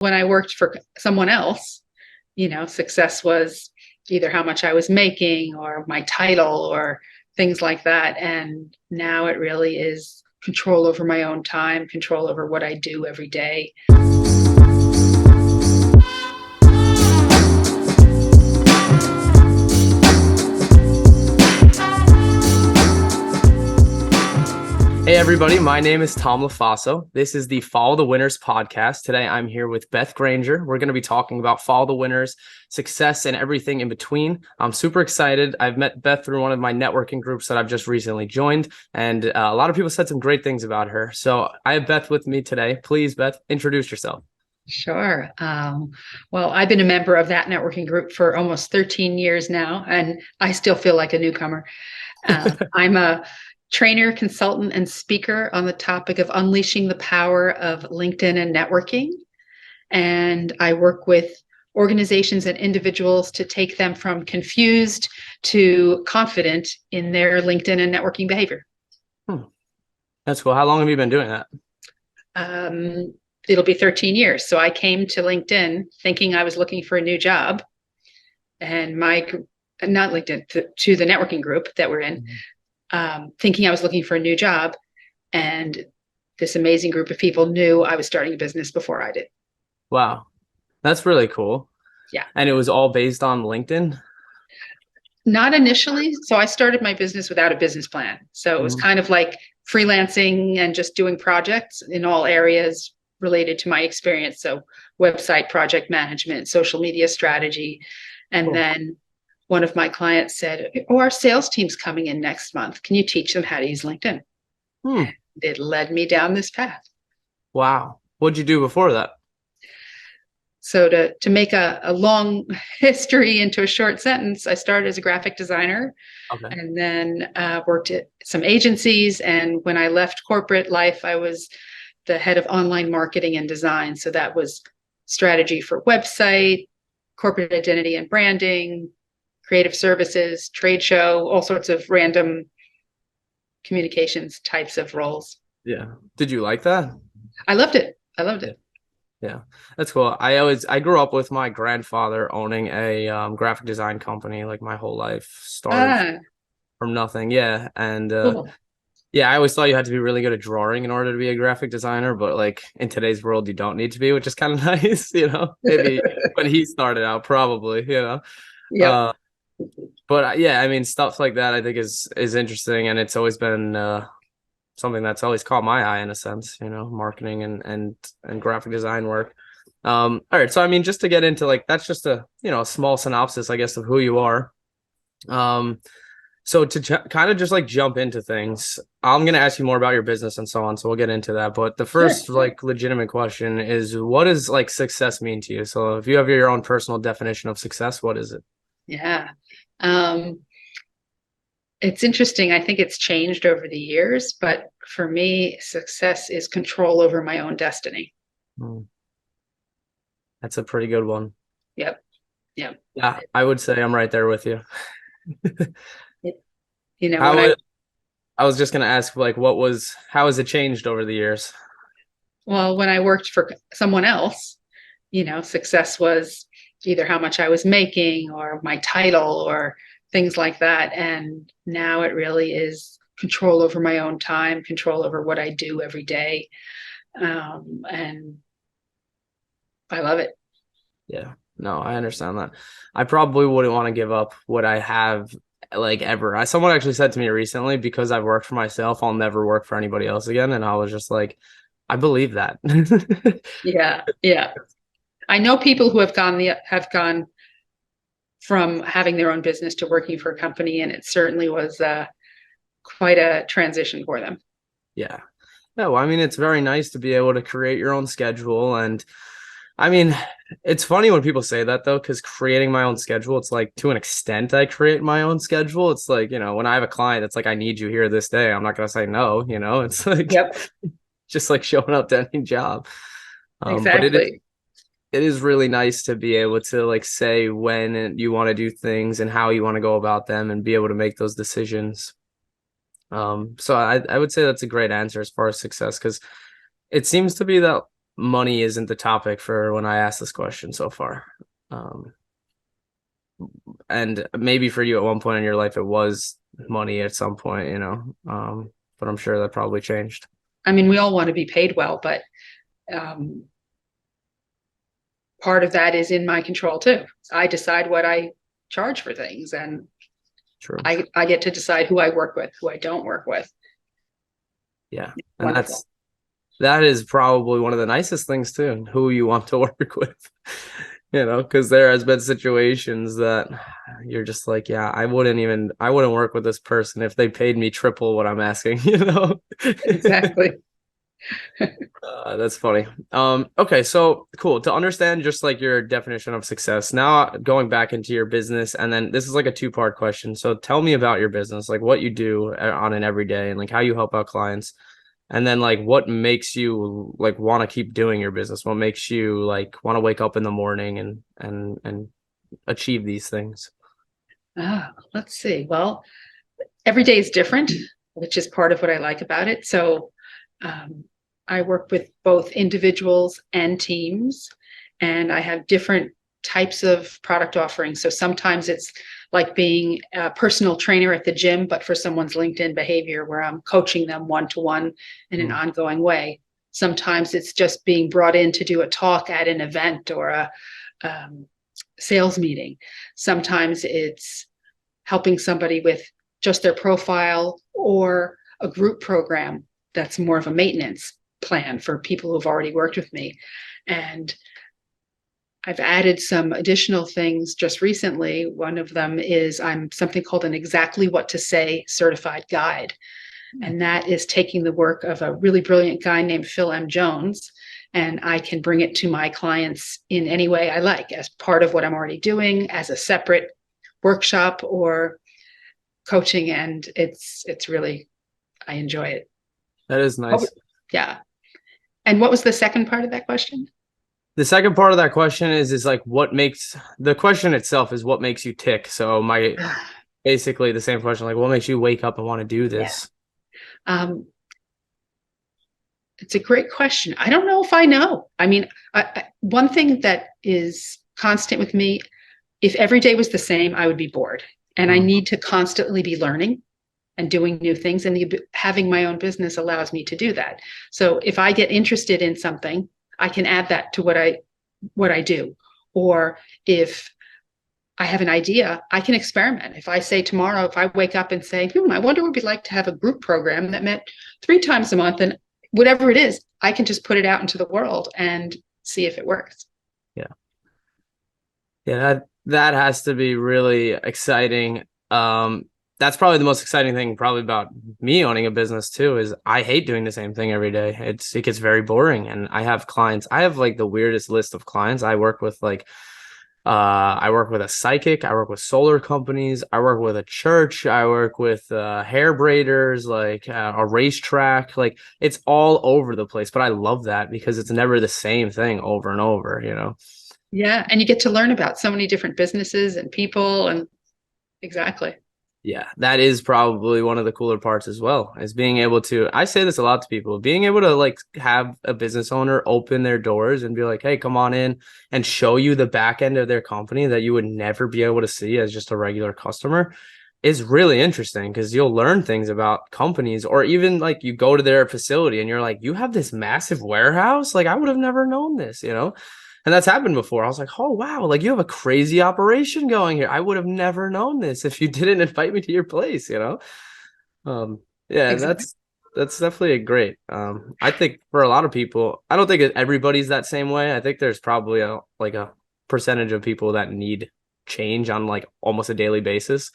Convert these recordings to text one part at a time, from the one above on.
When I worked for someone else, success was either how much I was making or my title or things like that. And now it really is control over my own time, control over what I do every day. Hey everybody, my name is Tom LaFaso. This is the Follow the Winners podcast. Today I'm here with Beth Granger. We're going to be talking about Follow the Winners, success, and everything in between. I'm super excited. I've met Beth through one of my networking groups that I've just recently joined, and a lot of people said some great things about her. So I have Beth with me today. Please, Beth, introduce yourself. Sure. Well, I've been a member of that networking group for almost 13 years now, and I still feel like a newcomer. I'm a trainer, consultant, and speaker on the topic of unleashing the power of LinkedIn and networking. And I work with organizations and individuals to take them from confused to confident in their LinkedIn and networking behavior. That's cool. How long have you been doing that? It'll be 13 years. So I came to LinkedIn thinking I was looking for a new job, and not LinkedIn, to the networking group that we're in. Thinking I was looking for a new job, and this amazing group of people knew I was starting a business before I did. Wow. That's really cool. Yeah. And it was all based on LinkedIn? Not initially. So I started my business without a business plan. So it was kind of like freelancing and just doing projects in all areas related to my experience. So website project management, social media strategy. And then one of my clients said, our sales team's coming in next month. Can you teach them how to use LinkedIn? It led me down this path. Wow. What'd you do before that? So to make a long history into a short sentence, I started as a graphic designer, and then worked at some agencies. And when I left corporate life, I was the head of online marketing and design. So that was strategy for website, corporate identity and branding, creative services, trade show, all sorts of random communications types of roles. Yeah. Did you like that? I loved it. Yeah, that's cool. I grew up with my grandfather owning a graphic design company like my whole life, started from nothing. Yeah. And Cool. yeah, I always thought you had to be really good at drawing in order to be a graphic designer, but like in today's world, you don't need to be, which is kind of nice, maybe when he started out, probably, Yeah. But yeah, I mean, stuff like that I think is interesting, and it's always been something that's always caught my eye in a sense, marketing and graphic design work. All right, so I mean, just to get into like that's just a a small synopsis, I guess, of who you are. So to kind of just like jump into things, I'm gonna ask you more about your business and so on, so we'll get into that. But the first like legitimate question is, what does like success mean to you? So if you have your own personal definition of success, what is it? Yeah. It's interesting. I think it's changed over the years, but for me, success is control over my own destiny. That's a pretty good one. Yep. Yeah, I would say I'm right there with you. I was just going to ask, like, how has it changed over the years? Well, when I worked for someone else, success was either how much I was making or my title or things like that. And now it really is control over my own time, control over what I do every day. And I love it. Yeah, no, I understand that. I probably wouldn't want to give up what I have like ever. Someone actually said to me recently, because I've worked for myself, I'll never work for anybody else again. And I was just like, I believe that. Yeah. Yeah. I know people who have gone from having their own business to working for a company, and it certainly was quite a transition for them. Yeah. No, I mean, it's very nice to be able to create your own schedule. And I mean, it's funny when people say that, though, because creating my own schedule, it's like to an extent I create my own schedule. It's like, when I have a client, it's like, I need you here this day. I'm not going to say no, it's like, just like showing up to any job. Exactly. But it is really nice to be able to like say when you want to do things and how you want to go about them and be able to make those decisions. So I would say that's a great answer as far as success, because it seems to be that money isn't the topic for when I ask this question so far. Um, and maybe for you at one point in your life, it was money at some point, but I'm sure that probably changed. I mean, we all want to be paid well, but um, part of that is in my control too. I decide what I charge for things, and True. I get to decide who I work with, who I don't work with. Yeah. And that is probably one of the nicest things too, who you want to work with, because there has been situations that you're just like, yeah, I wouldn't work with this person if they paid me triple what I'm asking, Exactly. That's funny. Okay, so cool. To understand just like your definition of success, now going back into your business, and then this is like a two-part question. So tell me about your business, like what you do on an everyday and like how you help out clients. And then like what makes you like want to keep doing your business? What makes you like want to wake up in the morning and achieve these things? Let's see. Well, every day is different, which is part of what I like about it. So I work with both individuals and teams, and I have different types of product offerings. So sometimes it's like being a personal trainer at the gym, but for someone's LinkedIn behavior, where I'm coaching them one-to-one in an ongoing way. Sometimes it's just being brought in to do a talk at an event or a sales meeting. Sometimes it's helping somebody with just their profile or a group program that's more of a maintenance plan for people who've already worked with me. And I've added some additional things just recently. One of them is I'm something called an exactly what to say certified guide. And that is taking the work of a really brilliant guy named Phil M. Jones, and I can bring it to my clients in any way I like, as part of what I'm already doing, as a separate workshop or coaching. And it's really, I enjoy it. That is nice. Yeah. And what was the second part of that question? The second part of that question is like what makes the question itself is what makes you tick. So basically the same question, like what makes you wake up and want to do this? It's a great question. I don't know if I know. I mean, one thing that is constant with me, if every day was the same, I would be bored. And I need to constantly be learning and doing new things. And having my own business allows me to do that. So if I get interested in something, I can add that to what I do. Or if I have an idea, I can experiment. If I say tomorrow, if I wake up and say, I wonder what it'd be like to have a group program that met 3 times a month, and whatever it is, I can just put it out into the world and see if it works. Yeah. Yeah, that has to be really exciting. That's probably the most exciting thing probably about me owning a business too, is I hate doing the same thing every day. It gets very boring. And I have clients. I have like the weirdest list of clients. I work with I work with a psychic. I work with solar companies. I work with a church. I work with hair braiders, like a racetrack. Like it's all over the place. But I love that because it's never the same thing over and over, Yeah. And you get to learn about so many different businesses and people. And exactly. Yeah, that is probably one of the cooler parts as well, is being able to, I say this a lot to people, being able to like have a business owner open their doors and be like, hey, come on in, and show you the back end of their company that you would never be able to see as just a regular customer is really interesting, because you'll learn things about companies, or even like you go to their facility and you're like, you have this massive warehouse? Like I would have never known this, And that's happened before. I was like, oh, wow, like you have a crazy operation going here. I would have never known this if you didn't invite me to your place, Yeah, exactly. That's definitely a great. I think for a lot of people, I don't think everybody's that same way. I think there's probably a percentage of people that need change on like almost a daily basis.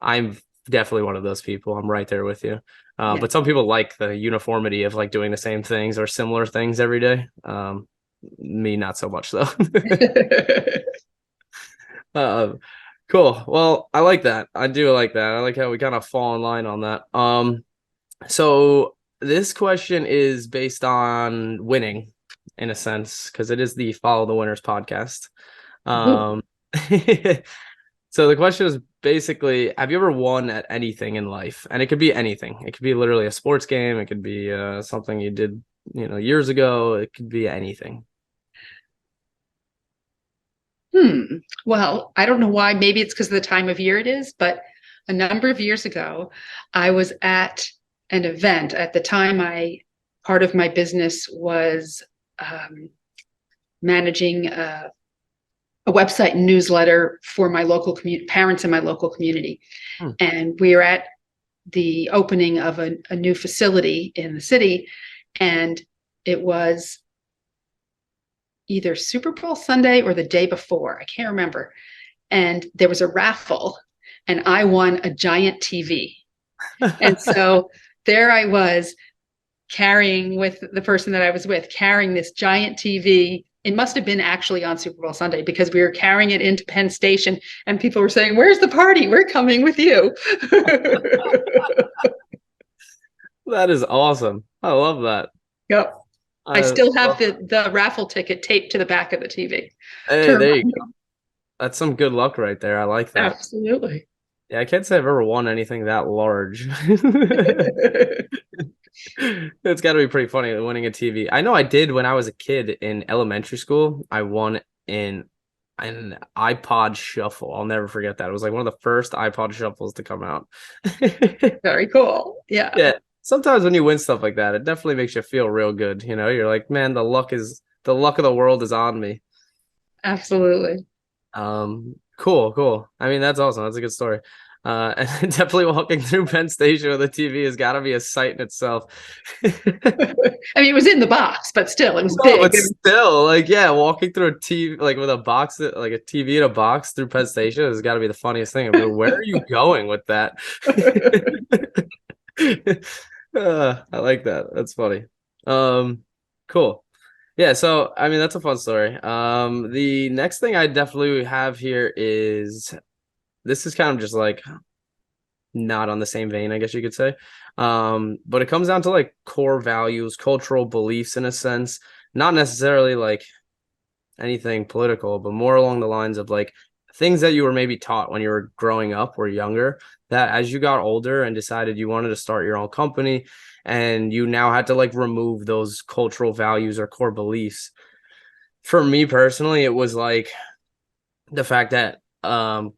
I'm definitely one of those people. I'm right there with you. But some people like the uniformity of like doing the same things or similar things every day. Me, not so much though. Cool. Well, I like that. I do like that. I like how we kind of fall in line on that. So this question is based on winning in a sense, because it is the Follow the Winners podcast. So the question is basically, have you ever won at anything in life? And it could be anything. It could be literally a sports game. It could be something you did years ago. It could be anything. Well, I don't know why. Maybe it's because of the time of year it is, but a number of years ago, I was at an event. At the time, part of my business was managing a website and newsletter for my local parents in my local community. Hmm. And we were at the opening of a new facility in the city, and it was either Super Bowl Sunday or the day before. I can't remember. And there was a raffle, and I won a giant TV. And so there I was carrying with the person that I was with, carrying this giant TV. It must have been actually on Super Bowl Sunday because we were carrying it into Penn Station and people were saying, "Where's the party? We're coming with you." That is awesome. I love that. Yep. I I still have love the raffle ticket taped to the back of the TV. Hey, there you go. That's some good luck right there. I like that. Absolutely. Yeah, I can't say I've ever won anything that large. It's got to be pretty funny winning a TV. I know I did when I was a kid in elementary school. I won in an iPod Shuffle. I'll never forget that. It was like one of the first iPod Shuffles to come out. Very cool. Yeah. Yeah. Sometimes when you win stuff like that, it definitely makes you feel real good. You're like, man, the luck of the world is on me. Absolutely. Cool. I mean, that's awesome. That's a good story. And definitely walking through Penn Station with a TV has got to be a sight in itself. I mean, it was in the box, but still, it was big. But still, like, yeah, walking through a TV, like with a box, like a TV in a box through Penn Station has got to be the funniest thing. I mean, where are you going with that? I like that. That's funny. Cool. Yeah, so I mean that's a fun story. The next thing I definitely have here is this is kind of just like not on the same vein, I guess you could say. But it comes down to like core values, cultural beliefs in a sense, not necessarily like anything political, but more along the lines of like things that you were maybe taught when you were growing up or younger, that as you got older and decided you wanted to start your own company and you now had to like remove those cultural values or core beliefs. For me personally, it was like the fact that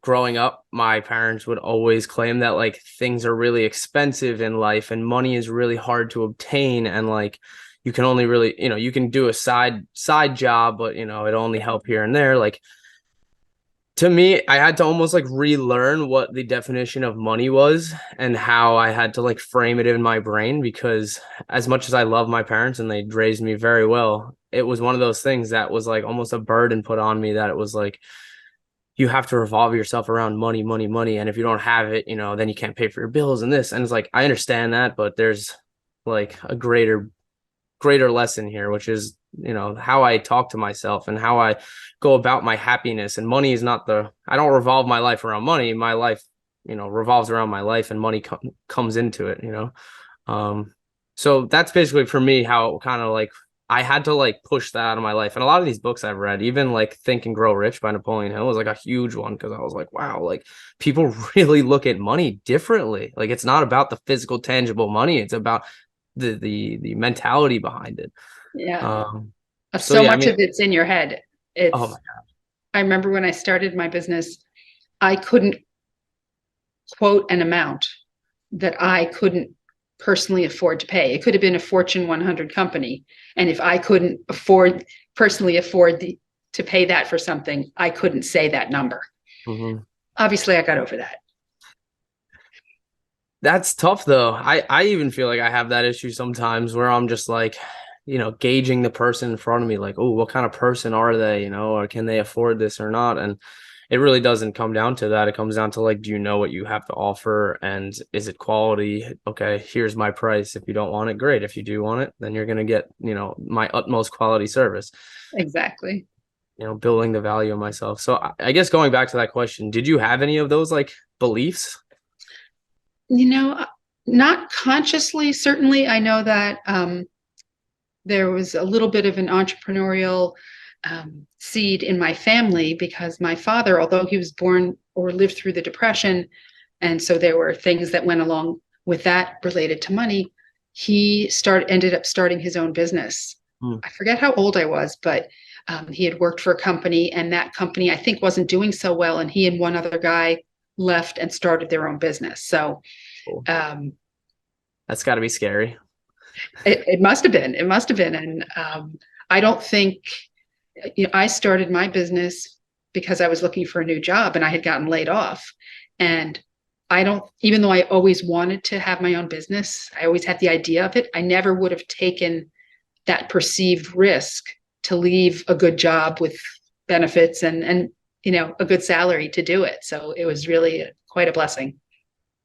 growing up, my parents would always claim that like things are really expensive in life and money is really hard to obtain, and like you can only really, you can do a side job, but it only help here and there. Like to me, I had to almost like relearn what the definition of money was and how I had to like frame it in my brain, because as much as I love my parents and they raised me very well, it was one of those things that was like almost a burden put on me, that it was like you have to revolve yourself around money, money, money. And if you don't have it, then you can't pay for your bills and this. And it's like, I understand that, but there's like a greater lesson here, which is, how I talk to myself and how I go about my happiness. And money is not I don't revolve my life around money. My life, revolves around my life, and money comes into it, so that's basically for me how kind of like I had to like push that out of my life. And a lot of these books I've read, even like Think and Grow Rich by Napoleon Hill, was like a huge one, because I was like, wow, like people really look at money differently. Like it's not about the physical, tangible money. It's about the mentality behind it. Yeah. So much of it's in your head. Oh my God. I remember when I started my business, I couldn't quote an amount that I couldn't personally afford to pay. It could have been a Fortune 100 company. And if I couldn't personally afford to pay that for something, I couldn't say that number. Mm-hmm. Obviously, I got over that. That's tough though. I even feel like I have that issue sometimes where I'm just like, gauging the person in front of me, like, oh, what kind of person are they, or can they afford this or not? And it really doesn't come down to that. It comes down to like, do you know what you have to offer, and is it quality? Okay, here's my price. If you don't want it, great. If you do want it, then you're going to get, my utmost quality service. Exactly. Building the value of myself. So I guess going back to that question, did you have any of those like beliefs? Not consciously. Certainly, I know that there was a little bit of an entrepreneurial seed in my family, because my father, although he was born or lived through the Depression, and so there were things that went along with that related to money, ended up starting his own business. Mm. I forget how old I was, but he had worked for a company, and that company I think wasn't doing so well, and he and one other guy left and started their own business. So Cool. um, That's got to be scary. it must have been. It must have been. And I don't think, I started my business because I was looking for a new job and I had gotten laid off. And I don't, even though I always wanted to have my own business, I always had the idea of it. I never would have taken that perceived risk to leave a good job with benefits and a good salary to do it. So it was really quite a blessing.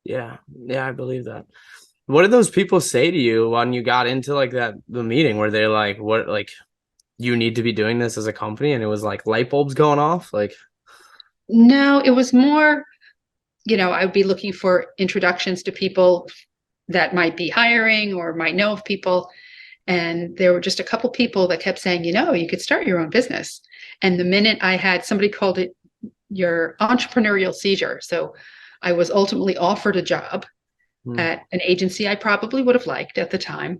Yeah. Yeah, I believe that. What did those people say to you when you got into like the meeting? Were they like, what, like, you need to be doing this as a company? And it was like light bulbs going off? Like, No, it was more, I would be looking for introductions to people that might be hiring or might know of people. And there were just a couple people that kept saying, you could start your own business. And the minute I had, somebody called it your entrepreneurial seizure. So I was ultimately offered a job at an agency I probably would have liked at the time,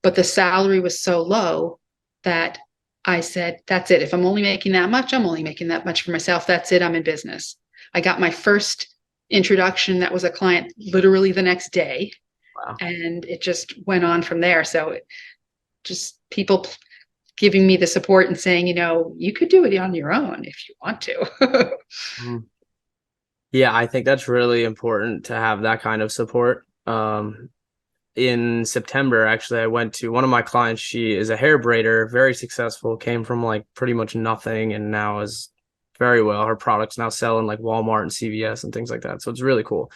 but the salary was so low that I said, that's it. If I'm only making that much, I'm only making that much for myself. That's it. I'm in business. I got my first introduction. That was a client literally the next day. wow. And it just went on from there. So just people giving me the support and saying, you could do it on your own if you want to. Yeah, I think that's really important to have that kind of support. In September, actually, I went to one of my clients. She is a hair braider, very successful, came from like pretty much nothing and now is very well. Her products now sell in like Walmart and CVS and things like that. So it's really cool.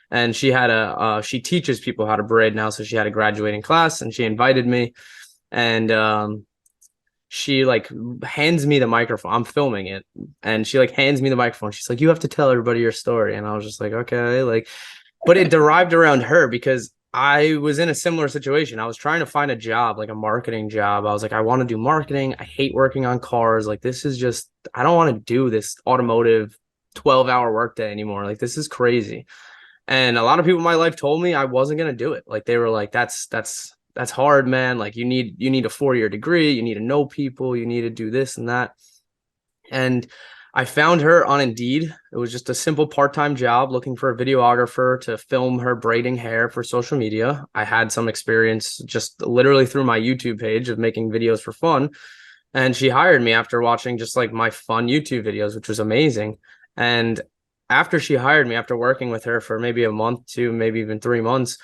And she had she teaches people how to braid now. So she had a graduating class and she invited me. And she like hands me the microphone. I'm filming it. And she like hands me the microphone. She's like, you have to tell everybody your story. And I was just like, okay, like, but it derived around her because I was in a similar situation. I was trying to find a job, like a marketing job. I was like, I want to do marketing. I hate working on cars. Like, this is just, I don't want to do this automotive 12-hour workday anymore. Like, this is crazy. And a lot of people in my life told me I wasn't going to do it. Like, they were like, that's hard, man. Like, you need a 4-year degree. You need to know people. You need to do this and that. And I found her on Indeed. It was just a simple part-time job looking for a videographer to film her braiding hair for social media. I had some experience just literally through my YouTube page of making videos for fun. And she hired me after watching just like my fun YouTube videos, which was amazing. And after she hired me, after working with her for maybe a month to maybe even 3 months,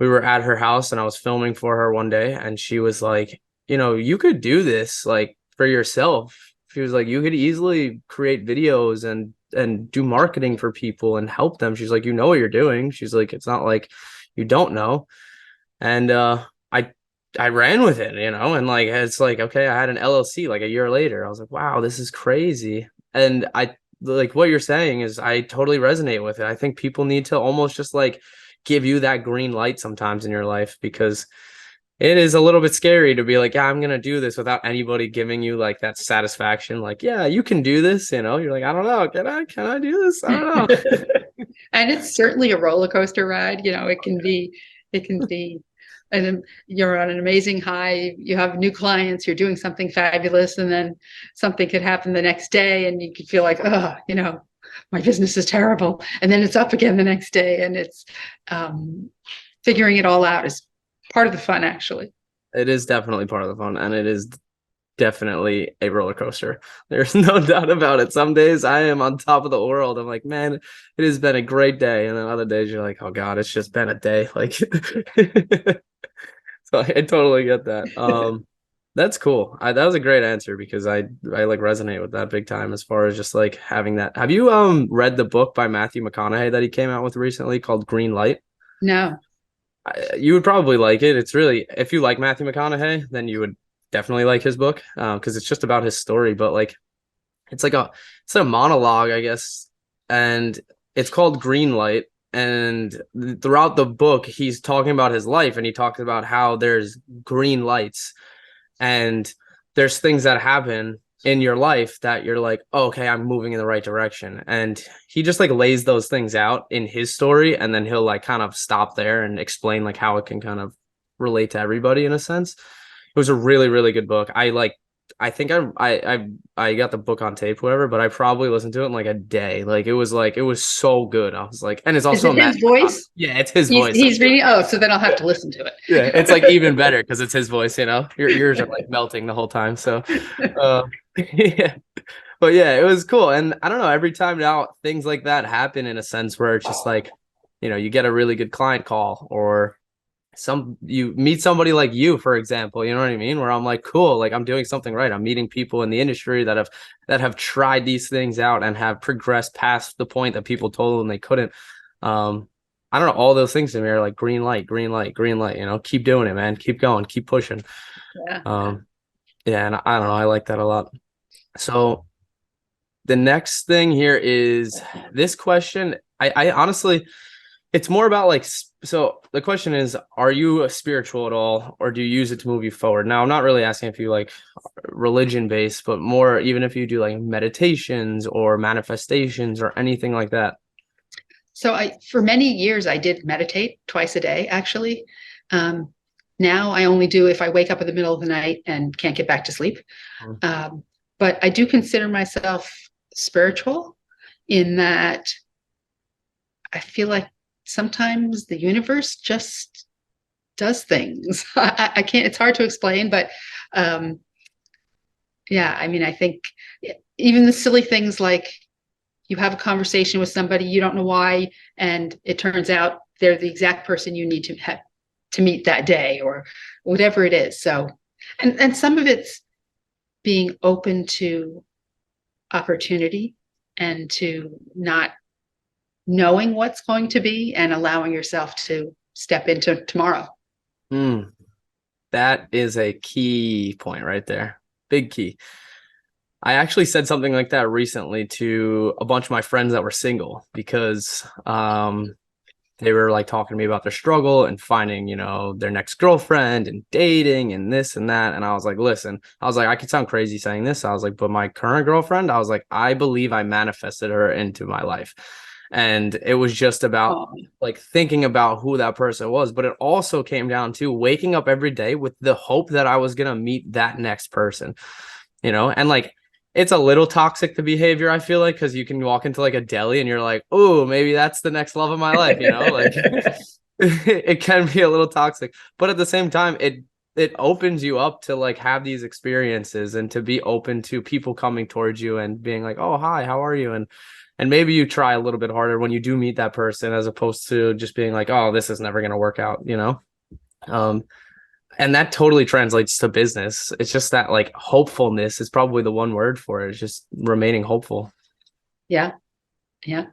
we were at her house and I was filming for her one day. And she was like, you could do this like for yourself. She was like, you could easily create videos and do marketing for people and help them. She's like, you know what you're doing. She's like, it's not like you don't know. And I ran with it, and like it's like, okay, I had an LLC like a year later. I was like, wow, this is crazy. And I like what you're saying is I totally resonate with it. I think people need to almost just like give you that green light sometimes in your life because it is a little bit scary to be like, yeah, I'm going to do this without anybody giving you like that satisfaction. Like, yeah, you can do this. You're like, I don't know. Can I do this? I don't know. And it's certainly a roller coaster ride. It can be, and you're on an amazing high. You have new clients, you're doing something fabulous. And then something could happen the next day and you could feel like, oh, my business is terrible. And then it's up again the next day. And it's figuring it all out is part of the fun, actually. It is definitely part of the fun, and it is definitely a roller coaster. There's no doubt about it. Some days I am on top of the world. I'm like, man, it has been a great day. And then other days you're like, oh God, it's just been a day. Like, so I totally get that. That's cool. That was a great answer because I like resonate with that big time as far as just like having that. Have you read the book by Matthew McConaughey that he came out with recently called Green Light? No. You would probably like it. It's really, if you like Matthew McConaughey, then you would definitely like his book because it's just about his story. But like, it's a monologue, I guess, and it's called Green Light. And throughout the book, he's talking about his life, and he talks about how there's green lights, and there's things that happen in your life that you're like, oh, okay, I'm moving in the right direction. And he just like lays those things out in his story. And then he'll like kind of stop there and explain like how it can kind of relate to everybody in a sense. It was a really, really good book. I think I got the book on tape, whatever, but I probably listened to it in like a day. Like it was so good. I was like, and it's Is also it his voice? Yeah, it's his He's voice. he's reading. Oh, so then I'll have to listen to it. Yeah, it's like even better because it's his voice, you know. Your ears are like melting the whole time. So yeah. But yeah, it was cool. And I don't know, every time now things like that happen in a sense where it's just like, you get a really good client call, or you meet somebody like you, for example, you know what I mean? Where I'm like, cool, like I'm doing something right. I'm meeting people in the industry that have tried these things out and have progressed past the point that people told them they couldn't. I don't know, all those things to me are like green light, green light, green light, keep doing it, man. Keep going, keep pushing. Yeah. Yeah, and I don't know, I like that a lot. So the next thing here is this question. I honestly, it's more about like, so the question is, are you spiritual at all, or do you use it to move you forward? Now, I'm not really asking if you like religion based, but more even if you do like meditations or manifestations or anything like that. So for many years, I did meditate twice a day, actually. Now I only do if I wake up in the middle of the night and can't get back to sleep. But I do consider myself spiritual in that I feel like sometimes the universe just does things. I can't, it's hard to explain, but yeah, I mean, I think even the silly things like you have a conversation with somebody, you don't know why, and it turns out they're the exact person you need to meet that day, or whatever it is. So, and some of it's being open to opportunity and to not knowing what's going to be and allowing yourself to step into tomorrow. That is a key point right there. Big key. I actually said something like that recently to a bunch of my friends that were single, because they were like talking to me about their struggle and finding, their next girlfriend and dating and this and that. And I was like, listen, I could sound crazy saying this. I was like, but my current girlfriend, I was like, I believe I manifested her into my life. And it was just about like thinking about who that person was. But it also came down to waking up every day with the hope that I was going to meet that next person, and like, it's a little toxic, the behavior, I feel like, because you can walk into like a deli and you're like, oh, maybe that's the next love of my life, like it can be a little toxic, but at the same time, it opens you up to like have these experiences and to be open to people coming towards you and being like, oh, hi, how are you? And maybe you try a little bit harder when you do meet that person, as opposed to just being like, oh, this is never going to work out, and that totally translates to business. It's just that like hopefulness is probably the one word for it. It's just remaining hopeful. Yeah. Yeah,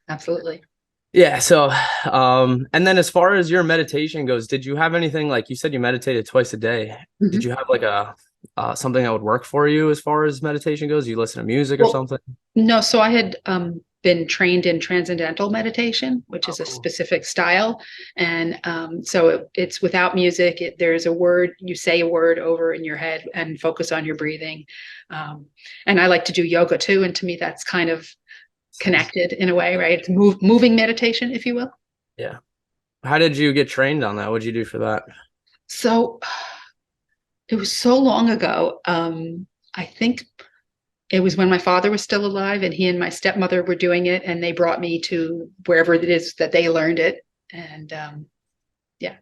absolutely. Yeah. So, and then as far as your meditation goes, did you have anything, like you said, you meditated twice a day? Mm-hmm. Did you have like something that would work for you as far as meditation goes? You listen to music or something? No. So I had, been trained in transcendental meditation, which is a specific style. And so it's without music. There's a word, you say a word over in your head and focus on your breathing. And I like to do yoga too. And to me, that's kind of connected in a way, right? It's moving meditation, if you will. Yeah. How did you get trained on that? What did you do for that? So it was so long ago. I think it was when my father was still alive, and he and my stepmother were doing it, and they brought me to wherever it is that they learned it. And yeah,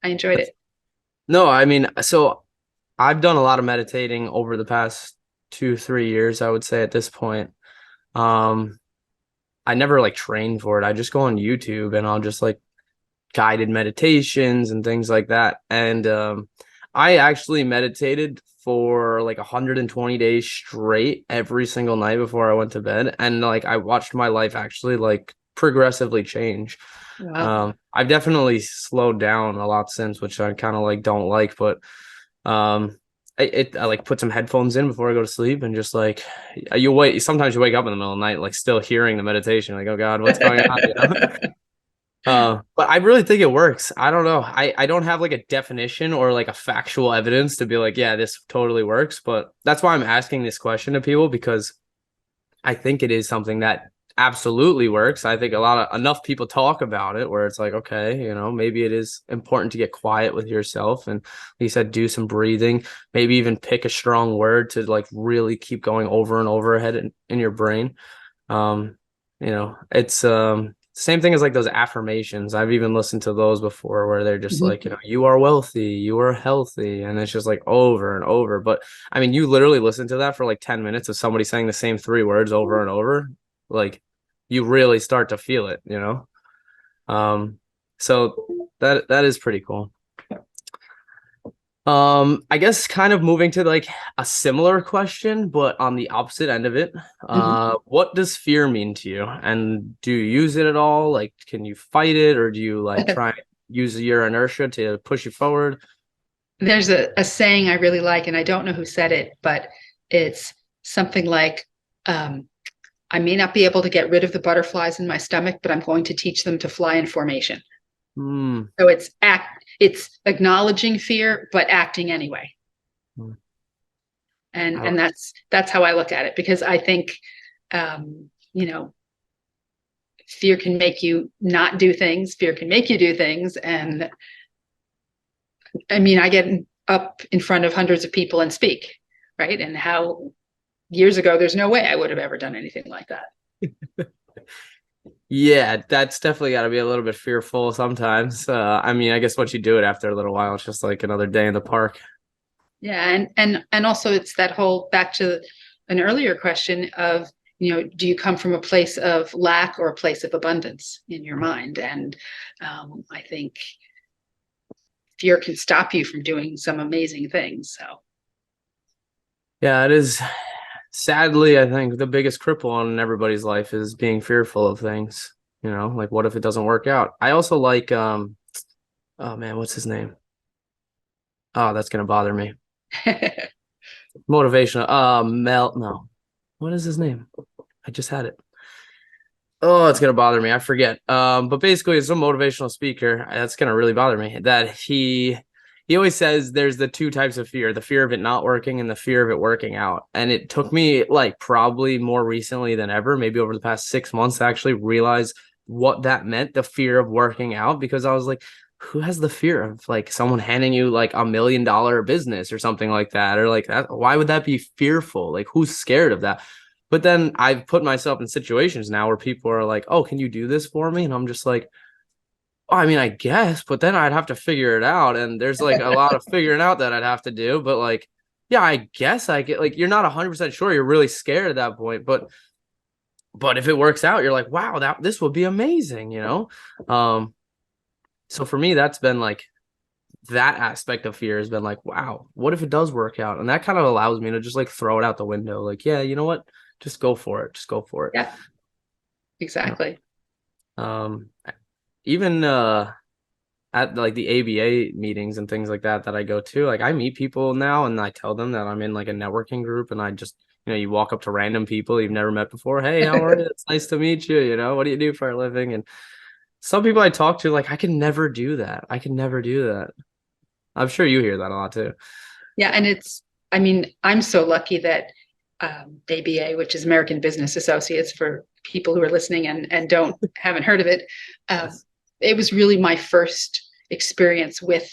I enjoyed it. No, I mean, so I've done a lot of meditating over the past 2-3 years, I would say at this point. I never like trained for it. I just go on YouTube and I'll just like guided meditations and things like that. And I actually meditated for like 120 days straight every single night before I went to bed. And like I watched my life actually like progressively change. Wow. I've definitely slowed down a lot since, which I kind of like don't like, but I like put some headphones in before I go to sleep, and just like sometimes you wake up in the middle of the night like still hearing the meditation, like, oh God, what's going on? But I really think it works. I don't know. I don't have like a definition or like a factual evidence to be like, yeah, this totally works. But that's why I'm asking this question to people, because I think it is something that absolutely works. I think enough people talk about it where it's like, okay, maybe it is important to get quiet with yourself. And like you said, do some breathing, maybe even pick a strong word to like really keep going over and over ahead in your brain. Um, it's same thing as like those affirmations. I've even listened to those before where they're just like, you are wealthy, you are healthy. And it's just like over and over. But I mean, you literally listen to that for like 10 minutes of somebody saying the same three words over and over. Like you really start to feel it. So that is pretty cool. I guess kind of moving to like a similar question, but on the opposite end of it. What does fear mean to you? And do you use it at all? Like, can you fight it, or do you like try and use your inertia to push you forward? There's a saying I really like, and I don't know who said it, but it's something like, I may not be able to get rid of the butterflies in my stomach, but I'm going to teach them to fly in formation. So it's acknowledging fear, but acting anyway. And that's how I look at it, because I think, fear can make you not do things. Fear can make you do things. And I mean, I get up in front of hundreds of people and speak, right? And how years ago, there's no way I would have ever done anything like that. Yeah, that's definitely got to be a little bit fearful sometimes. I mean, I guess once you do it after a little while, it's just like another day in the park. Yeah, and also it's that whole back to an earlier question of, do you come from a place of lack or a place of abundance in your mind? And I think fear can stop you from doing some amazing things. So yeah, it is. Sadly, I think the biggest cripple on everybody's life is being fearful of things. Like what if it doesn't work out? I also like oh man, what's his name? Oh, that's gonna bother me. Motivational. Mel. No, what is his name? I just had it. Oh, it's gonna bother me. I forget. But basically, it's a motivational speaker. That's gonna really bother me. That he always says there's the two types of fear: the fear of it not working and the fear of it working out. And it took me like probably more recently than ever, maybe over the past 6 months, to actually realize what that meant, the fear of working out, because I was like, who has the fear of like someone handing you like $1 million business or something like that? Or like that, why would that be fearful? Like who's scared of that? But then I've put myself in situations now where people are like, oh, can you do this for me? And I'm just like, oh, I mean, I guess, but then I'd have to figure it out. And there's like a lot of figuring out that I'd have to do. But like, yeah, I guess I get like, you're not 100% sure. You're really scared at that point. But if it works out, you're like, wow, this will be amazing. So for me, that's been like, that aspect of fear has been like, wow, what if it does work out? And that kind of allows me to just like throw it out the window. Like, yeah, you know what? Just go for it. Just go for it. yeah, exactly. Um, even at like the ABA meetings and things like that I go to, like I meet people now and I tell them that I'm in like a networking group, and I just, you walk up to random people you've never met before. Hey, how are you? It's nice to meet you. What do you do for a living? And some people I talk to, like, I can never do that. I can never do that. I'm sure you hear that a lot too. Yeah, and I mean, I'm so lucky that ABA, which is American Business Associates, for people who are listening and haven't heard of it, it was really my first experience with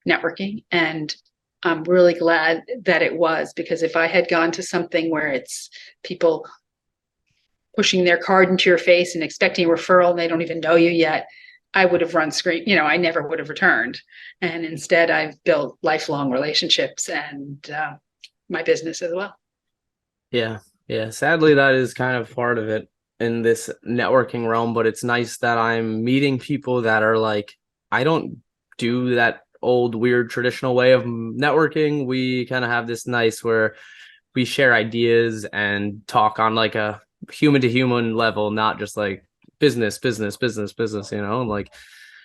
networking, and I'm really glad that it was, because if I had gone to something where it's people pushing their card into your face and expecting a referral and they don't even know you yet, I would have run scream. I never would have returned. And instead, I've built lifelong relationships and my business as well. Yeah. Yeah. Sadly, that is kind of part of it in this networking realm, but it's nice that I'm meeting people that are like, I don't do that old, weird, traditional way of networking. We kind of have this nice where we share ideas and talk on like a human to human level, not just like business, like,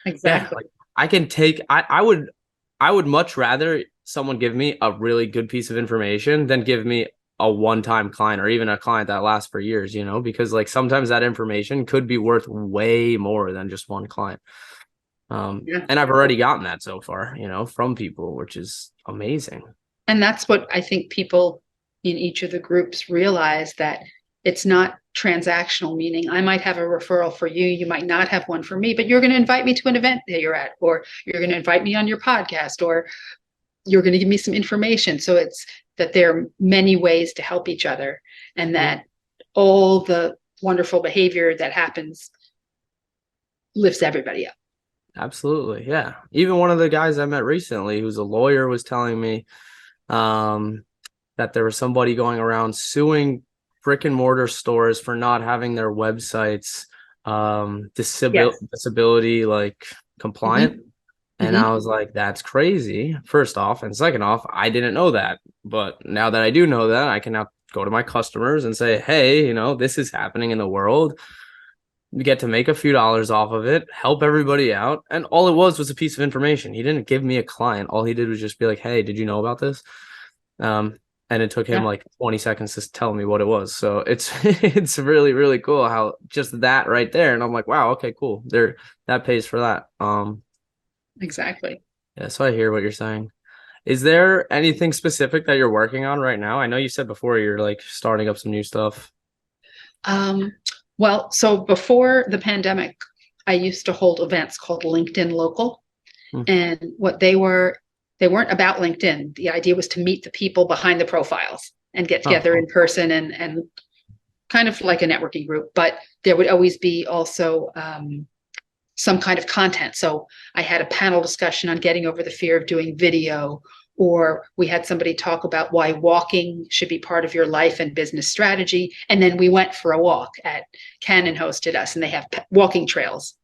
yeah, Exactly. like I can take, I would much rather someone give me a really good piece of information than give me a one-time client or even a client that lasts for years, because like sometimes that information could be worth way more than just one client. Yeah. And I've already gotten that so far, from people, which is amazing. And that's what I think people in each of the groups realize, that it's not transactional, meaning I might have a referral for you, you might not have one for me, but you're going to invite me to an event that you're at, or you're going to invite me on your podcast, or you're going to give me some information. So it's that there are many ways to help each other, and that all the wonderful behavior that happens lifts everybody up. Absolutely. Yeah. Even one of the guys I met recently who's a lawyer was telling me that there was somebody going around suing brick and mortar stores for not having their websites disability like compliant. Mm-hmm. And I was like, that's crazy, first off. And second off, I didn't know that. But now that I do know that, I can now go to my customers and say, hey, you know, this is happening in the world. You get to make a few dollars off of it, help everybody out. And all it was a piece of information. He didn't give me a client. All he did was just be like, hey, did you know about this? And it took him like 20 seconds to tell me what it was. So it's really, really cool how just that right there. And I'm like, wow, okay, cool. That pays for that. Exactly. Yeah, so I hear what you're saying. Is there anything specific that you're working on right now? I know you said before you're like starting up some new stuff. Well, so before the pandemic, I used to hold events called LinkedIn Local. And what they weren't about LinkedIn. The idea was to meet the people behind the profiles and get together in person and kind of like a networking group. But there would always be also some kind of content. So I had a panel discussion on getting over the fear of doing video, or we had somebody talk about why walking should be part of your life and business strategy. And then we went for a walk at Canon hosted us, and they have walking trails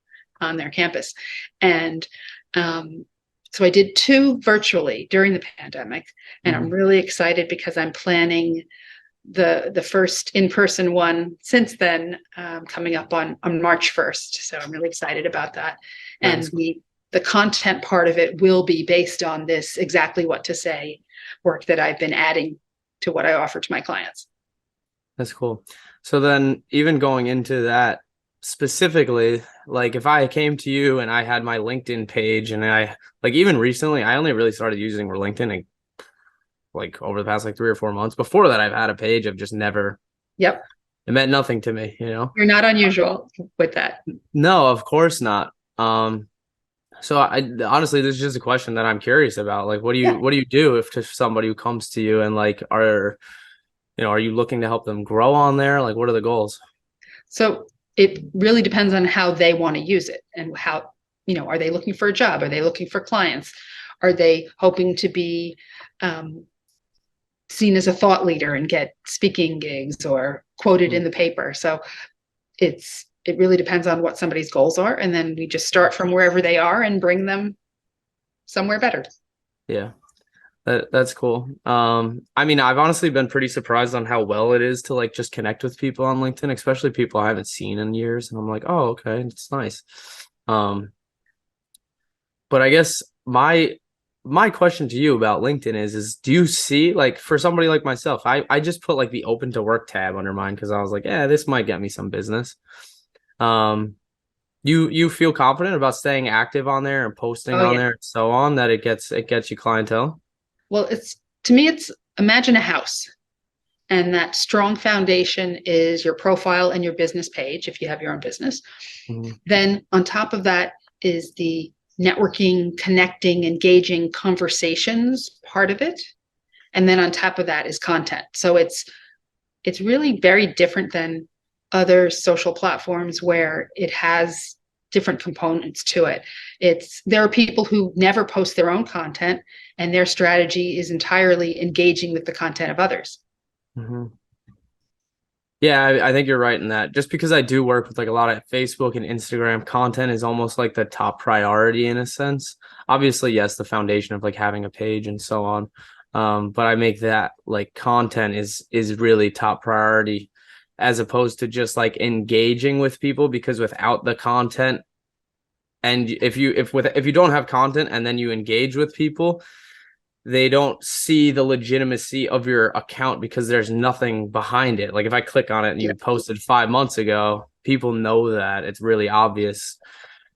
on their campus. And so I did 2 virtually during the pandemic, and I'm really excited because I'm planning the first in-person one since then, coming up on March 1st. So I'm really excited about that. Nice. And the content part of it will be based on this exactly what to say work that I've been adding to what I offer to my clients. That's cool. So then even going into that specifically, like if I came to you and I had my LinkedIn page, and I like even recently, I only really started using LinkedIn like over the past like 3 or 4 months. Before that, I've had a page. I've just never. Yep. It meant nothing to me, you know. You're not unusual with that. No, of course not. So I honestly, this is just a question that I'm curious about. Like, what do you do if to somebody who comes to you and like are you looking to help them grow on there? Like, what are the goals? So it really depends on how they want to use it, and how, are they looking for a job? Are they looking for clients? Are they hoping to be seen as a thought leader and get speaking gigs or quoted in the paper? So it really depends on what somebody's goals are. And then we just start from wherever they are and bring them somewhere better. Yeah, that's cool. I mean, I've honestly been pretty surprised on how well it is to like just connect with people on LinkedIn, especially people I haven't seen in years. And I'm like, oh, okay, it's nice. But I guess my question to you about LinkedIn is do you see, like, for somebody like myself, I just put like the open to work tab under mine because I was like, yeah, this might get me some business. You feel confident about staying active on there and posting on there and so on, that it gets you clientele? Well, to me, it's imagine a house, and that strong foundation is your profile and your business page, if you have your own business. Then on top of that is the networking, connecting, engaging conversations part of it. And then on top of that is content. So it's really very different than other social platforms where it has different components to it. There are people who never post their own content, and their strategy is entirely engaging with the content of others. Yeah, I think you're right in that. Just because I do work with like a lot of Facebook and Instagram, content is almost like the top priority in a sense. Obviously, yes, the foundation of like having a page and so on. But I make that like content is really top priority, as opposed to just like engaging with people, because without the content, and if you don't have content and then you engage with people, they don't see the legitimacy of your account because there's nothing behind it. Like if I click on it and you posted 5 months ago, people know that. It's really obvious.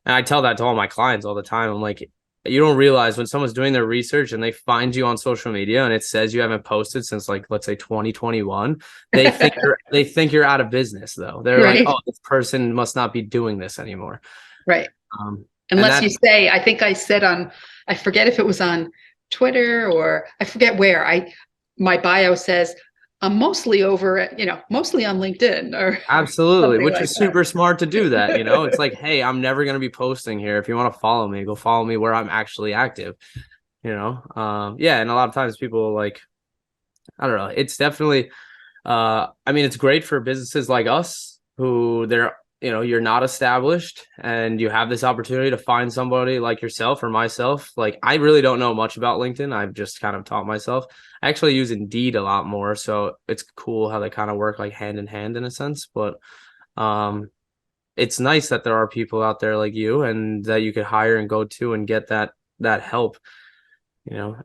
And I tell that to all my clients all the time. I'm like, you don't realize when someone's doing their research and they find you on social media and it says you haven't posted since like, let's say 2021, they think you're out of business though. They're like, Right. oh, this person must not be doing this anymore. Right. And Unless that you say, I think I said I forget if it was on Twitter or I forget where my bio says I'm mostly mostly on LinkedIn or absolutely, something which like is super smart to do that. It's that. like, hey, I'm never going to be posting here. If you want to follow me, go follow me where I'm actually active, yeah. And a lot of times people like, I don't know, it's definitely, I mean, it's great for businesses like us who you're not established and you have this opportunity to find somebody like yourself or myself. Like, I really don't know much about LinkedIn. I've just kind of taught myself. I actually use Indeed a lot more. So it's cool how they kind of work like hand in hand in a sense. But it's nice that there are people out there like you and that you could hire and go to and get that help.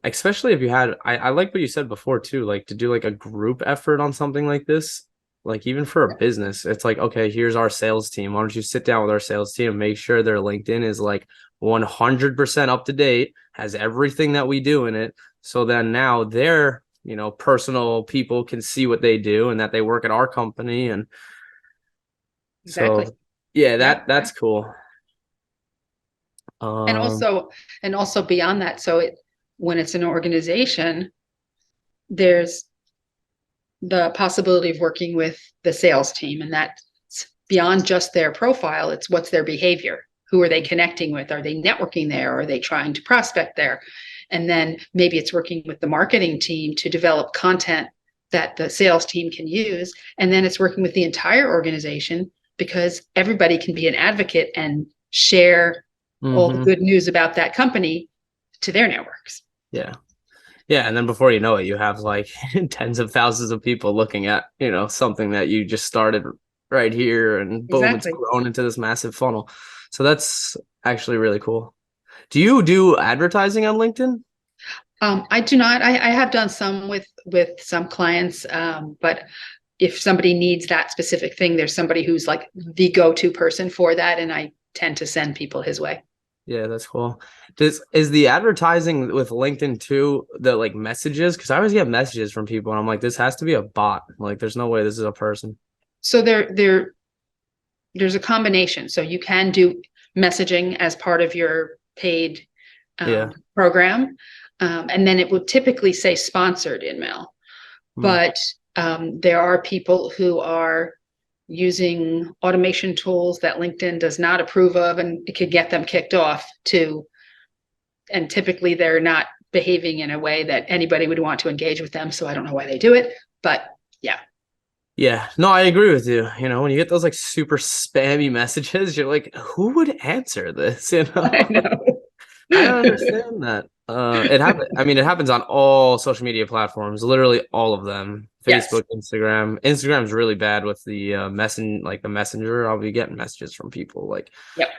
Especially if you had, I like what you said before too, like to do like a group effort on something like this, like even for a business, it's like, okay, here's our sales team. Why don't you sit down with our sales team and make sure their LinkedIn is like 100% up to date, has everything that we do in it. So then now their, personal people can see what they do and that they work at our company. And Exactly. so, yeah, Yeah. that's cool. And Um, also beyond that, when it's an organization, there's the possibility of working with the sales team, and that's beyond just their profile. It's what's their behavior. Who are they connecting with? Are they networking there? Are they trying to prospect there? And then maybe it's working with the marketing team to develop content that the sales team can use. And then it's working with the entire organization because everybody can be an advocate and share all the good news about that company to their networks. yeah. Yeah, and then before you know it, you have like tens of thousands of people looking at, something that you just started right here, and boom, it's Exactly. grown into this massive funnel. So that's actually really cool. Do you do advertising on LinkedIn? I do not. I have done some with some clients, but if somebody needs that specific thing, there's somebody who's like the go-to person for that, and I tend to send people his way. Yeah, that's cool. Is the advertising with LinkedIn too, the like messages? Because I always get messages from people and I'm like, this has to be a bot. Like, there's no way this is a person. So there's a combination. So you can do messaging as part of your paid Yeah. program, and then it would typically say sponsored email. Hmm. But there are people who are using automation tools that LinkedIn does not approve of, and it could get them kicked off too. And typically they're not behaving in a way that anybody would want to engage with them. So I don't know why they do it, but yeah. Yeah, no, I agree with you. When you get those like super spammy messages, you're like, who would answer this? I know. I don't understand that. It happens. I mean, it happens on all social media platforms, literally all of them. Yes. Facebook, Instagram. Instagram's really bad with the the messenger. I'll be getting messages from people like, Yep.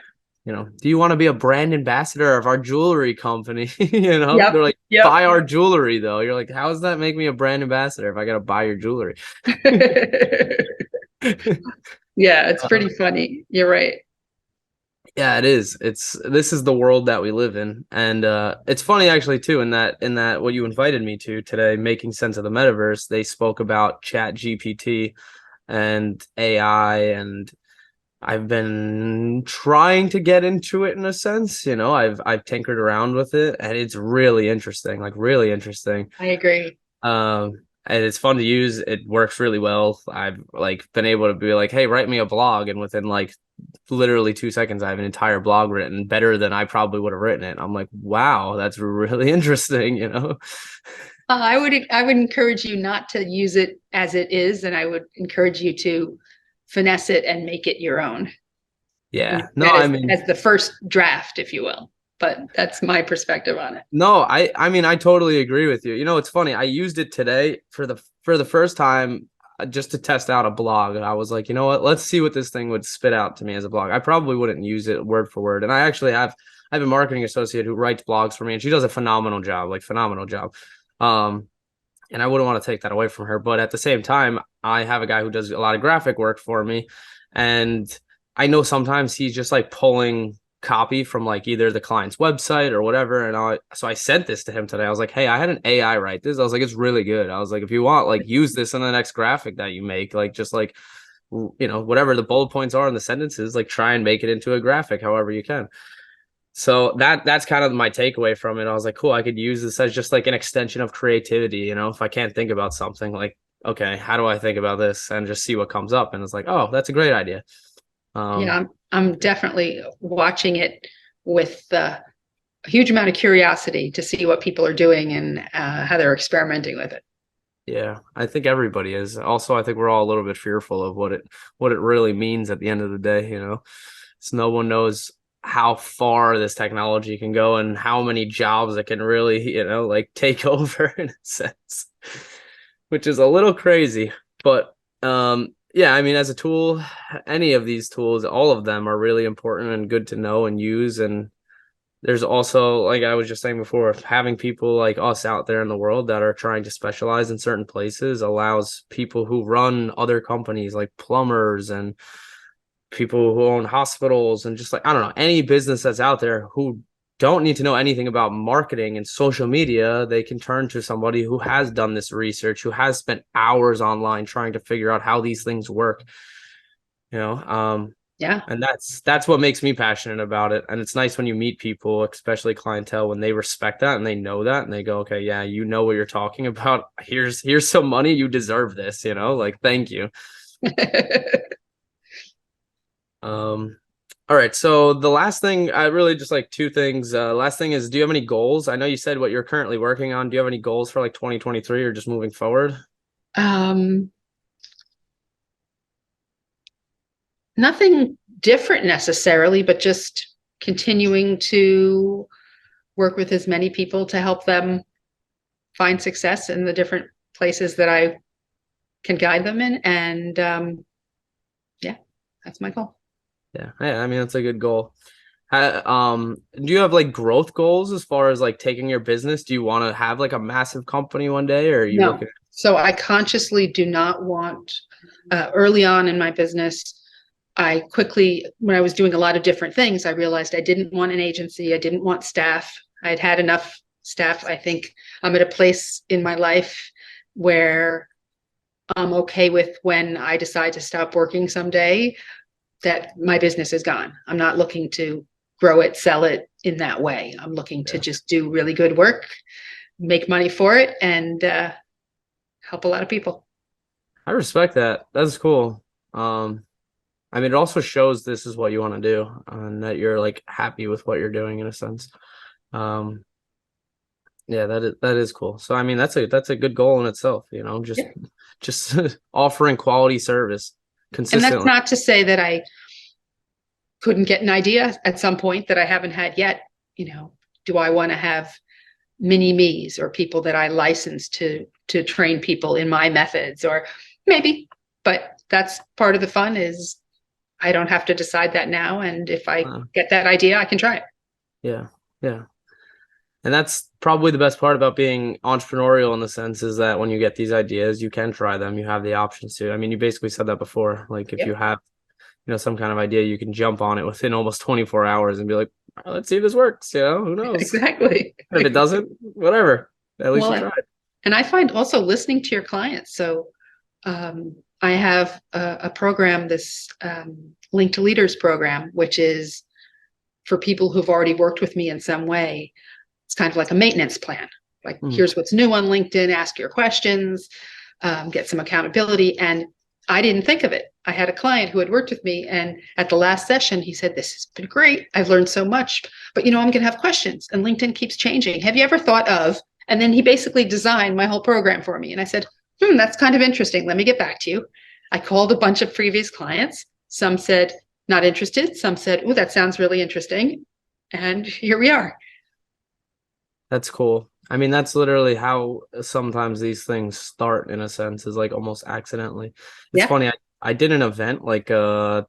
do you want to be a brand ambassador of our jewelry company? They're Yep. like, Yep. buy our jewelry though. You're like, how does that make me a brand ambassador if I gotta buy your jewelry? Yeah, it's pretty funny. You're right. Yeah, it is. This is the world that we live in. And it's funny actually too, in that what you invited me to today, making sense of the metaverse, they spoke about Chat GPT and AI, and I've been trying to get into it in a sense. I've tinkered around with it and it's really interesting, like really interesting. I agree. And it's fun to use. It works really well. I've like been able to be like, hey, write me a blog, and within like literally 2 seconds, I have an entire blog written better than I probably would have written it. I'm like, wow, that's really interesting. I would encourage you not to use it as it is, and I would encourage you to finesse it and make it your own. Yeah. No, That I is mean, as the first draft, if you will. But that's my perspective on it. no, I mean, I totally agree with you. It's funny. I used it today for the first time just to test out a blog. And I was like, you know what? Let's see what this thing would spit out to me as a blog. I probably wouldn't use it word for word. And I have a marketing associate who writes blogs for me, and she does a phenomenal job, like phenomenal job. And I wouldn't want to take that away from her. But at the same time, I have a guy who does a lot of graphic work for me. And I know sometimes he's just like pulling copy from like either the client's website or whatever. And so I sent this to him today. I was like, hey, I had an AI write this. I was like, it's really good. I was like, if you want, like, use this in the next graphic that you make, like, just like, whatever the bullet points are in the sentences, like, try and make it into a graphic however you can. So that's kind of my takeaway from it. I was like, cool, I could use this as just like an extension of creativity. If I can't think about something, like, okay, how do I think about this, and just see what comes up. And it's like, oh, that's a great idea. Yeah, I'm definitely watching it with a huge amount of curiosity to see what people are doing and how they're experimenting with it. Yeah, I think everybody is. Also, I think we're all a little bit fearful of what it really means at the end of the day. So no one knows how far this technology can go and how many jobs it can really, like, take over in a sense, which is a little crazy. But yeah, I mean, as a tool, any of these tools, all of them are really important and good to know and use. And there's also, like I was just saying before, having people like us out there in the world that are trying to specialize in certain places allows people who run other companies, like plumbers and people who own hospitals, and just, like, I don't know, any business that's out there, who don't need to know anything about marketing and social media. They can turn to somebody who has done this research, who has spent hours online trying to figure out how these things work. Yeah. And that's what makes me passionate about it. And it's nice when you meet people, especially clientele, when they respect that and they know that and they go, okay, yeah, you know what you're talking about. Here's some money. You deserve this, like, thank you. All right. So the last thing, I really just like two things. Last thing is, do you have any goals? I know you said what you're currently working on. Do you have any goals for like 2023 or just moving forward? Nothing different necessarily, but just continuing to work with as many people to help them find success in the different places that I can guide them in. And yeah, that's my goal. Yeah. I mean, that's a good goal. Do you have like growth goals as far as like taking your business? Do you want to have like a massive company one day, or are you No. looking? So I consciously do not want, early on in my business, when I was doing a lot of different things, I realized I didn't want an agency. I didn't want staff. I'd had enough staff. I think I'm at a place in my life where I'm okay with, when I decide to stop working someday, that my business is gone. I'm not looking to grow it, sell it in that way. I'm looking to just do really good work, make money for it, and help a lot of people. I respect that. That's cool. I mean, it also shows this is what you want to do and that you're like happy with what you're doing in a sense. Yeah, that is cool. So I mean, that's a good goal in itself, just offering quality service consistently. And that's not to say that I couldn't get an idea at some point that I haven't had yet. Do I want to have mini me's or people that I license to train people in my methods? Or maybe, but that's part of the fun, is I don't have to decide that now. And if I get that idea, I can try it. Yeah. Yeah. And that's probably the best part about being entrepreneurial, in the sense is that when you get these ideas, you can try them. You have the options to. I mean, you basically said that before. Like, if you have, some kind of idea, you can jump on it within almost 24 hours and be like, let's see if this works. Who knows? Exactly. If it doesn't, whatever. At least you tried. And I find also listening to your clients. So I have a program, this Link to Leaders program, which is for people who've already worked with me in some way. It's kind of like a maintenance plan. Like, here's what's new on LinkedIn, ask your questions, get some accountability. And I didn't think of it. I had a client who had worked with me, and at the last session, he said, this has been great. I've learned so much, but I'm going to have questions, and LinkedIn keeps changing. Have you ever thought of? And then he basically designed my whole program for me. And I said, that's kind of interesting. Let me get back to you. I called a bunch of previous clients. Some said, not interested. Some said, oh, that sounds really interesting. And here we are. That's cool. I mean, that's literally how sometimes these things start, in a sense, is like almost accidentally. It's funny. I did an event like like a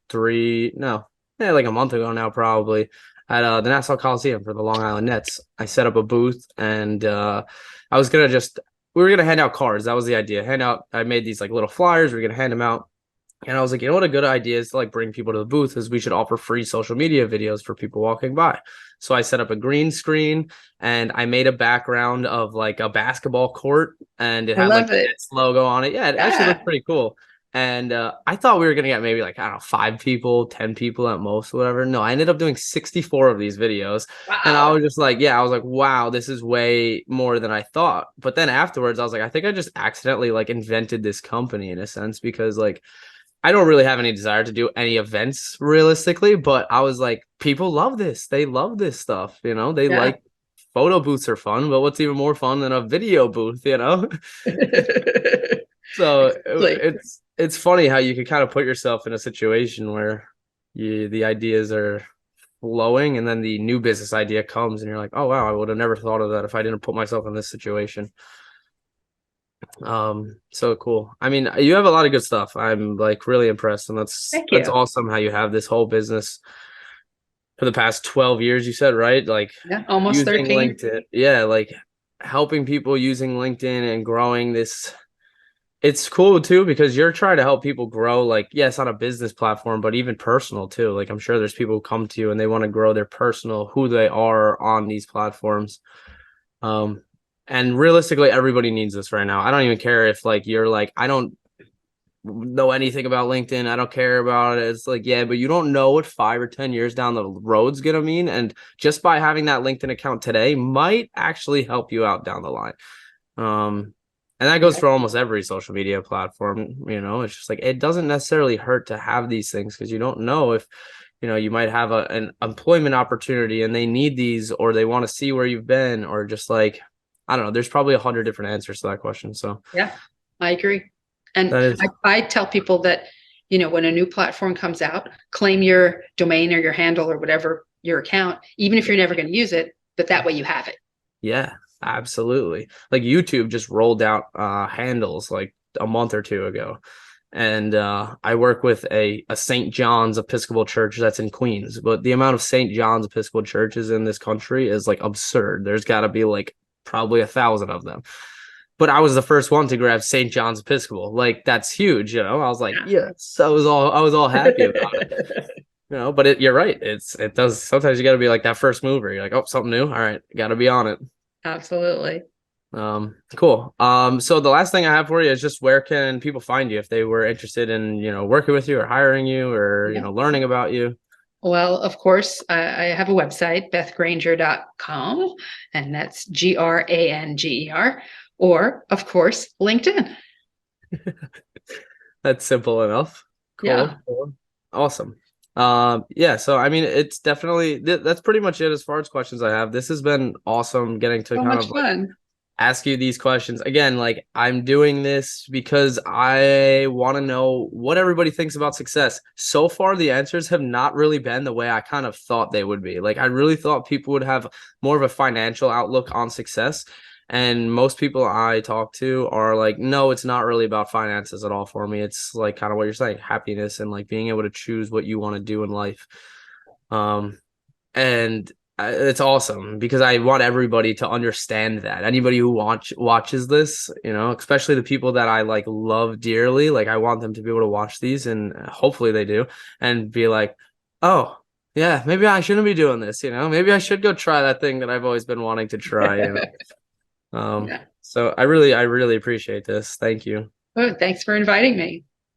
month ago now, probably, at the Nassau Coliseum for the Long Island Nets. I set up a booth, and we were gonna hand out cards. That was the idea. I made these like little flyers. We are gonna hand them out. And I was like, you know what, a good idea is to like bring people to the booth is we should offer free social media videos for people walking by. So I set up a green screen and I made a background of like a basketball court and it I had like love the it. Nets logo on it. Yeah, it actually Yeah. looked pretty cool. And I thought we were gonna get maybe like, I don't know, 5 people, 10 people at most, whatever. No, I ended up doing 64 of these videos. And I Wow. was just like, yeah, I was like, wow, this is way more than I thought. But then afterwards, I was like, I think I just accidentally like invented this company in a sense because like I don't really have any desire to do any events realistically, but I was like, people love this. They love this stuff, you know. They Yeah. like photo booths are fun, but what's even more fun than a video booth, you know? So Exactly. it's funny how you can kind of put yourself in a situation where the ideas are flowing and then the new business idea comes and you're like, oh wow, I would have never thought of that if I didn't put myself in this situation. So cool. I mean, you have a lot of good stuff. I'm like really impressed, and Thank that's you. awesome how you have this whole business for the past 12 years, you said, right? Like Yeah, almost using 13. LinkedIn. Yeah, like helping people using LinkedIn and growing this. It's cool too because you're trying to help people grow, like, yes, on a business platform, but even personal too. Like I'm sure there's people who come to you and they want to grow their personal who they are on these platforms. Um, and realistically, everybody needs this right now. I don't even care if like you're like, I don't know anything about LinkedIn. I don't care about it. It's like, yeah, but you don't know what 5 or 10 years down the road's gonna mean. And just by having that LinkedIn account today might actually help you out down the line. And that goes Yeah. for almost every social media platform, you know, it's just like it doesn't necessarily hurt to have these things because you don't know if you might have an employment opportunity and they need these or they want to see where you've been or just like I don't know, there's probably 100 different answers to that question. So Yeah, I agree. And that is I tell people that, when a new platform comes out, claim your domain or your handle or whatever, your account, even if you're never going to use it, but that way you have it. yeah, absolutely. Like YouTube just rolled out handles like a month or two ago. And I work with a St. John's Episcopal Church that's in Queens, but the amount of St. John's Episcopal churches in this country is like absurd. There's got to be like probably 1,000 of them. But I was the first one to grab St. John's Episcopal. Like that's huge, you know. I was like, yes, I was all happy about it. But you're right. It does sometimes you got to be like that first mover. You're like, oh, something new. All right, got to be on it. Absolutely. Cool. So the last thing I have for you is just where can people find you if they were interested in, working with you or hiring you or, Yeah. learning about you? Well, of course, I have a website, bethgranger.com, and that's Granger, or of course, LinkedIn. That's simple enough. Yeah. Cool. Awesome. Yeah, so I mean, it's definitely that's pretty much it as far as questions I have. This has been awesome getting to So kind much of like fun. ask you these questions again. Like I'm doing this because I want to know what everybody thinks about success. So far the answers have not really been the way I kind of thought they would be. Like I really thought people would have more of a financial outlook on success, and most people I talk to are like, no, it's not really about finances at all for me. It's like kind of what you're saying, happiness and like being able to choose what you want to do in life. um and it's awesome because I want everybody to understand that. Anybody who watches this, especially the people that I like love dearly, like I want them to be able to watch these and hopefully they do and be like, oh, yeah, maybe I shouldn't be doing this, maybe I should go try that thing that I've always been wanting to try. Yeah. So I really appreciate this. Thank you. Oh, thanks for inviting me.